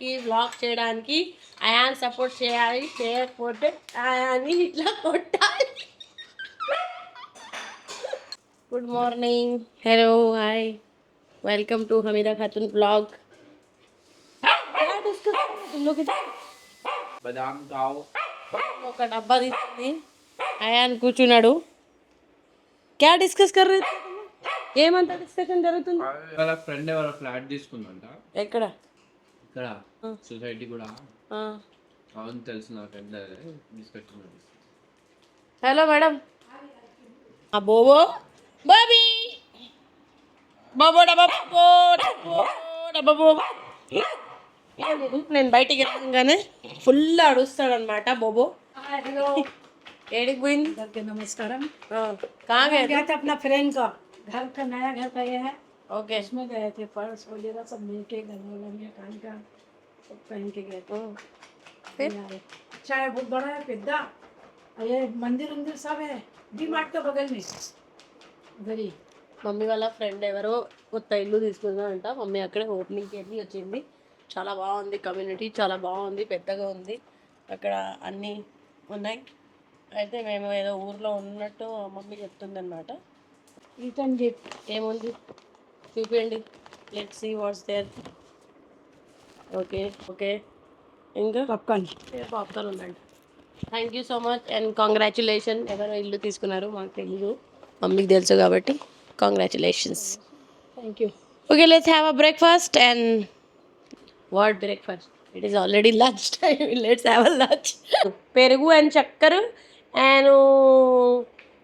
చేయడానికి వ్లాగ్ చేయడానికి ion support చేయాలి, చేయకపోతే అయాన్ని ఇట్లా కొట్టాలి. Good morning, hello, hi, welcome to Hamida Khatun blog. ఒక డబ్బా తీసుకుంది, అయాన్ కూర్చున్నాడు. క్యా డిస్కస్ కర్ రहे थे? ఏమంత డిస్కషన్ జరుగుతుంది? వాళ్ళ ఫ్రెండ్ ఎవరో ఫ్లాట్ తీసుకుందంట. ఎక్కడ? ఇక్కడ సొసైటీ కూడా. ఆ, అవును తెలుసు, నా ఫ్రెండ్ డిస్కషన్. Hello madam. ఆ బోబో బాబీ బాబో డబ్బా బాబో డబ్బా బాబో. నేను బయటికి వెళ్ళగానే ఫుల్ అడుస్తాడు అనమాట బోబో. ఏడికి పోయింది? नमस्कारम। कहाँ गए गया थे? था अपना फ्रेंड का घर का नया घर का ये है, ओके. उसमें गए थे। पर्स वगैरह सब मिलके गले में कान का सब पहन के गए थे। फिर अच्छा है, बहुत बड़ा है, पेद्दा। और ये मंदिर उंदिर सब है, डी मार्ट के बगल में उधर ही। మమ్మీ వాళ్ళ ఫ్రెండ్ ఎవరో కొత్త ఇల్లు తీసుకున్నారంట. మమ్మీ అక్కడే ఓపెనింగ్కి వెళ్ళి వచ్చింది. చాలా బాగుంది, కమ్యూనిటీ చాలా బాగుంది, పెద్దగా ఉంది, అక్కడ అన్నీ ఉన్నాయి. అయితే మేము ఏదో ఊర్లో ఉన్నట్టు మమ్మీ చెప్తుంది అనమాట. रिटर्न गिफ्ट ఏముంది చూపించండి, let's see what's there. Okay okay, ఇంకా पॉपकॉर्न। పాప్కార్న్ ఉందండి. Thank you so much and congratulation. ఎవరో ఇల్లు తీసుకున్నారు, మాకు తెలీదు, మమ్మీకి తెలుసు కాబట్టి congratulations. Thank you. Okay, let's have a breakfast. And what breakfast? It is already lunch time. Let's have a lunch. పెరుగు అండ్ చక్కెర అండ్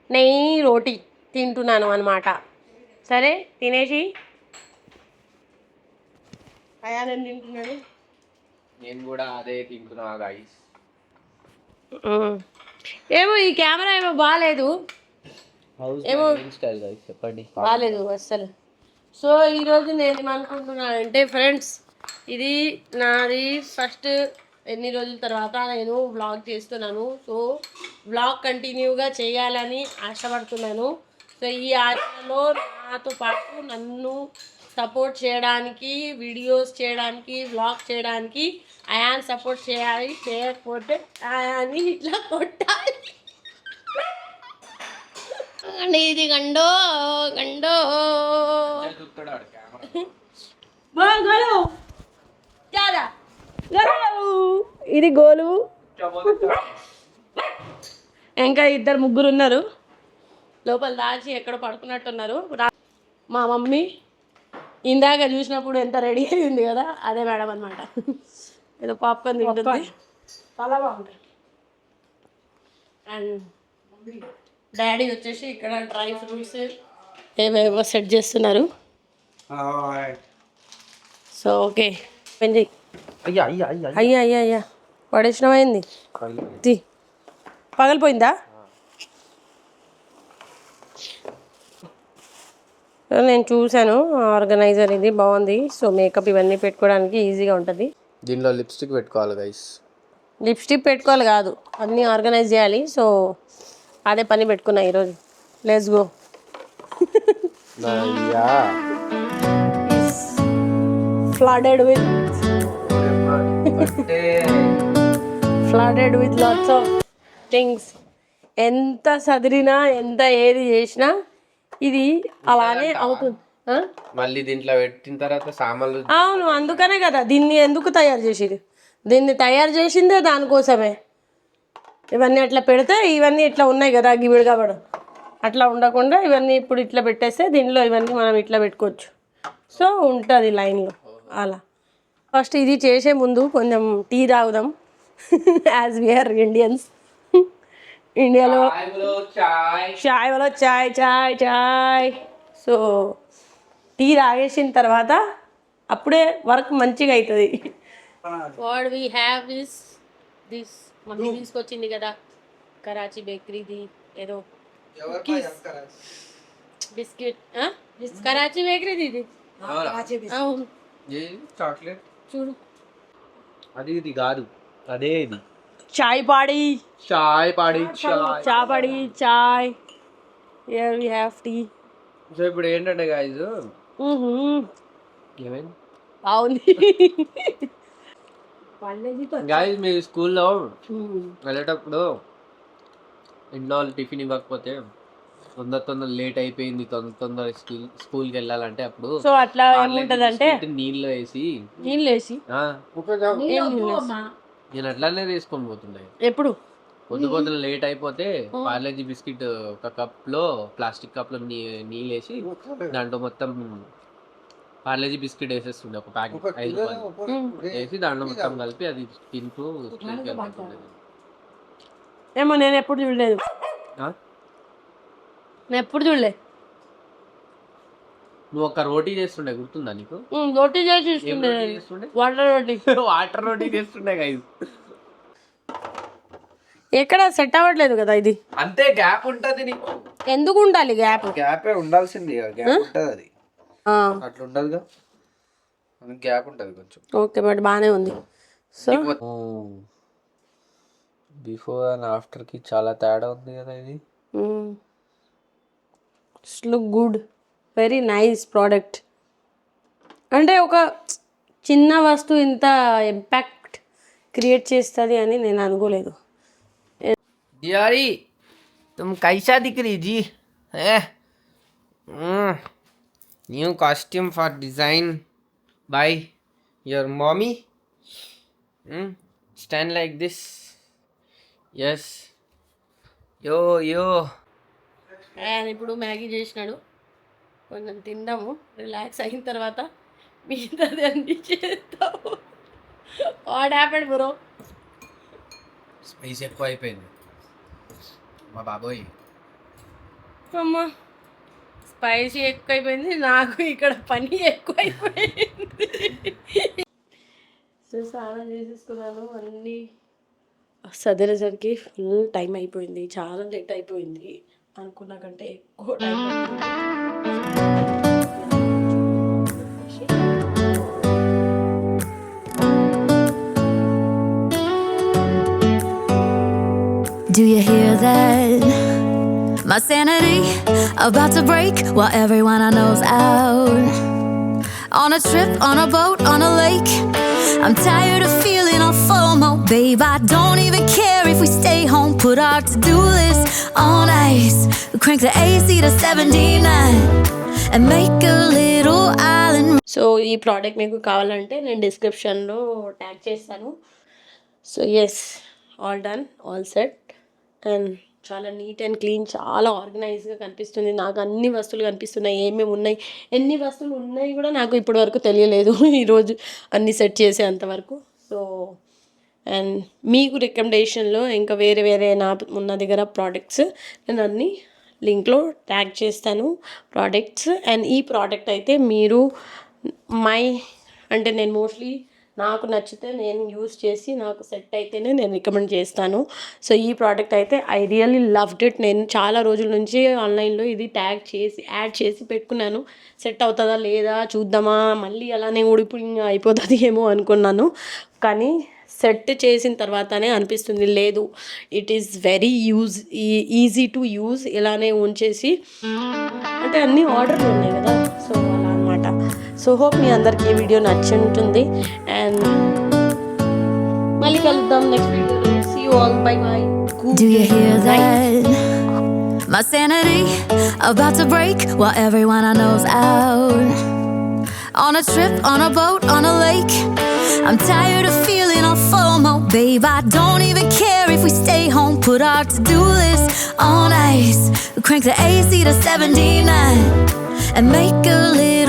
నెయ్యి రోటీ తింటున్నాను అనమాట. సరే తినేసి అయాన్ తింటున్నాడు. నేను కూడా అదే తింటున్నా గైస్. ఏమో ఈ కెమెరా ఏమో బాగాలేదు, ఏమో స్టైల్ గైస్ చెప్పండి. బాగాలేదు అస్సలు. సో ఈరోజు నేను ఏమనుకుంటున్నానంటే ఫ్రెండ్స్, ఇది నాది ఫస్ట్ ఎన్ని రోజుల తర్వాత నేను వ్లాగ్ చేస్తున్నాను. సో వ్లాగ్ కంటిన్యూగా చేయాలని ఆశపడుతున్నాను. సో ఈ ఆశలో నాతో పాటు నన్ను సపోర్ట్ చేయడానికి, వీడియోస్ చేయడానికి, వ్లాగ్ చేయడానికి అయాన్ సపోర్ట్ చేయాలి, చేయకపోతే అయాన్ని ఇట్లా కొట్టాలి. అండి ఇది గండో గండో గోలు చాలా ఇది గోలు. ఇంకా ఇద్దరు ముగ్గురు ఉన్నారు లోపల దాచి ఎక్కడో పడుకున్నట్టున్నారు. మా మమ్మీ ఇందాక చూసినప్పుడు ఎంత రెడీ అయి ఉంది కదా, అదే మేడం అనమాట. ఏదో పాప్కార్న్ తింటుంది. చాలా బాగుంటుంది. అండ్ డాడీ వచ్చేసి ఇక్కడ డ్రై ఫ్రూట్స్ ఏవేవో సెట్ చేస్తున్నారు. సో ఓకే, అయ్యా అయ్యా అయ్యా అయ్యా అయ్యా అయ్యా పడేసినమైంది, పగలిపోయిందా? నేను చూశాను, ఆర్గనైజర్ ఇది బాగుంది. సో మేకప్ ఇవన్నీ పెట్టుకోవడానికి ఈజీగా ఉంటుంది. దీనిలో లిప్స్టిక్ పెట్టుకోవాలి గైస్. లిప్స్టిక్ పెట్టుకోవాలి కాదు, అన్నీ ఆర్గనైజ్ చేయాలి. సో అదే పని పెట్టుకున్నా ఈరోజు. Let's go. Flooded with lots of things. ఎంత సదిరినా, ఎంత ఏది చేసినా ఇది అలానే అవుతుంది. మళ్ళీ దీంట్లో పెట్టిన తర్వాత సామాన్లు. అవును, అందుకనే కదా దీన్ని ఎందుకు తయారు చేసేది. దీన్ని తయారు చేసిందే దానికోసమే. ఇవన్నీ అట్లా పెడితే ఇవన్నీ ఇట్లా ఉన్నాయి కదా గివిడి కాబడు, అట్లా ఉండకుండా ఇవన్నీ ఇప్పుడు ఇట్లా పెట్టేస్తే దీనిలో ఇవన్నీ మనం ఇట్లా పెట్టుకోవచ్చు. సో ఉంటుంది లైన్లో అలా. ఫస్ట్ ఇది చేసే ముందు కొంచెం టీ తాగుదాం. యాజ్ వీఆర్ ఇండియన్స్, ఇండియాలో చాయ్ వాలో చాయ్ చాయ్ చాయ్. సో టీ తాగేసిన తర్వాత అప్పుడే వర్క్ మంచిగా అవుతుంది. What we have this mummy తీసుకొచ్చింది కదా కరాచీ బేకరీది ఏదో బిస్కెట్. కరాచీ బేకరీది ఇది. అవును, చాక్లెట్ చూడు. అది ఇది కాదు, అదే ఇది. చాయ్ పాడి, చాయ్ పాడి, చాయ్ పాడి, చాయ్. Here we have tea. So ఇప్పుడు ఏంటంటే గైస్, ఏమైంది బాగుంది. కాలేజీతో గాయస్ మీ స్కూల్లో వెళ్ళేటప్పుడు ఇంట్లో టిఫిన్ ఇవ్వకపోతే తొందర లేట్ అయిపోయింది తొందర స్కూల్కి వెళ్ళాలంటే అప్పుడు సో అట్లా ఏముంటదంటే నీళ్ళు వేసి నీళ్ళు వేసి ఆ, అమ్మా నేను అట్లానే తీసుకొని పోతుండే. ఎప్పుడు పొద్దున లేట్ అయిపోతే పార్లేజీ బిస్కెట్ ఒక కప్ లో ప్లాస్టిక్ కప్ లో నీళ్ళు వేసి దాంట్లో మొత్తం పార్లేజీ బిస్కెట్ వేసేస్తుండే ఒక ప్యాకెట్ 5 రూపాయలు వేసి దాంట్లో మొత్తం కలిపి అది తింటూ స్కూల్కి వెళ్ళిపోతుండే. ఏమో నేను ఎప్పుడు చూడలేదు, ఆ? నేను ఎప్పుడు చూడలే. నువ్వు ఒక రోటీ చేస్తుండే గుర్తుందా నీకు? రోటీ చేసి ఏం ఇస్తుండే, రోటీ చేస్తుండే? వాటర్ రోటీ. వాటర్ రోటీ చేస్తుండే గైస్. ఎక్కడ సెట్ అవ్వట్లేదు కదా ఇది. అంతే గ్యాప్ ఉంటది నీకు. ఎందుకు ఉండాలి గ్యాప్? గ్యాపే ఉండాల్సింది, గ్యాప్ ఉంటది అది. అట్లా ఉండదుగా, గ్యాప్ ఉంటది కొంచెం. ఓకే బట్ బాగానే ఉంది. సో బిఫోర్ అండ్ ఆఫ్టర్ కి చాలా తేడా ఉంది కదా ఇది. Look good, very nice product. అంటే ఒక చిన్న వస్తువు ఇంత ఇంపాక్ట్ క్రియేట్ చేస్తుంది అని నేను అనుకోలేదు. यारी तुम कैसा दिख रही जी है? New costume for design by your mommy. Stand like this. Yes. Yo yo. And ఇప్పుడు మ్యాగీ చేసినాడు, కొంచెం తిందాము, రిలాక్స్ అయిన తర్వాత మిగతాది అన్ని చేస్తాము. What happened bro? స్పైస్ ఎక్కువ అయిపోయింది మా బాబోయ్. అమ్మా స్పైసీ ఎక్కువైపోయింది, నాకు ఇక్కడ పని ఎక్కువైపోయింది. సో స్నానం చేసేసుకున్నాను, అన్నీ సదిరేసరికి ఫుల్ టైం అయిపోయింది, చాలా లేట్ అయిపోయింది, అనుకున్న కంటే ఎక్కువ time Do you hear that? My sanity about to break while everyone I know's out. On a trip, on a boat, on a lake. I'm tired of feeling all FOMO, babe. I don't even care if we stay home. Put our to-do list on ice. We crank the AC to 79 and make a little island. So ఈ product మీకు కావాలంటే నేను డిస్క్రిప్షన్లో tag చేస్తాను. So yes, all done, all set, and చాలా neat and clean, చాలా ఆర్గనైజ్గా కనిపిస్తుంది. నాకు అన్ని వస్తువులు కనిపిస్తున్నాయి, ఏమేమి ఉన్నాయి, ఎన్ని వస్తువులు ఉన్నాయి కూడా నాకు ఇప్పటి వరకు తెలియలేదు ఈరోజు అన్ని సెట్ చేసేంతవరకు. సో అండ్ మీకు రికమెండేషన్లో ఇంకా వేరే వేరే నా ఉన్న దగ్గర ప్రోడక్ట్స్ నేను అన్నీ లింక్లో ట్యాగ్ చేస్తాను ప్రోడక్ట్స్. అండ్ ఈ ప్రోడక్ట్ అయితే మీరు అంటే నేను మోస్ట్లీ నాకు నచ్చితే నేను యూస్ చేసి నాకు సెట్ అయితేనే నేను రికమెండ్ చేస్తాను. సో ఈ ప్రోడక్ట్ అయితే ఐ రియల్లీ లవ్డ్ ఇట్. నేను చాలా రోజుల నుంచి ఆన్లైన్లో ఇది ట్యాగ్ చేసి యాడ్ చేసి పెట్టుకున్నాను, సెట్ అవుతుందా లేదా చూద్దామా, మళ్ళీ అలానే ఊడిపోయి అయిపోతుంది ఏమో అనుకున్నాను, కానీ సెట్ చేసిన తర్వాతనే అనిపిస్తుంది లేదు, it is very easy to use. ఇలానే ఉంచేసి అంటే అన్ని ఆర్డర్లు ఉన్నాయి కదా, సో అలా అనమాట. సో హోప్ మీ అందరికి ఈ వీడియో నచ్చి ఉంటుంది, అండ్ మళ్ళీ కలుద్దాం నెక్స్ట్ వీడియోలో. See you all, bye bye. Do you hear that? My sanity about to break while everyone I know's out. On a trip, on a boat, on a lake. I'm tired of feeling all FOMO, babe. I don't even care if we stay home. Put our to-do list on ice. We crank the AC to 79 and make a little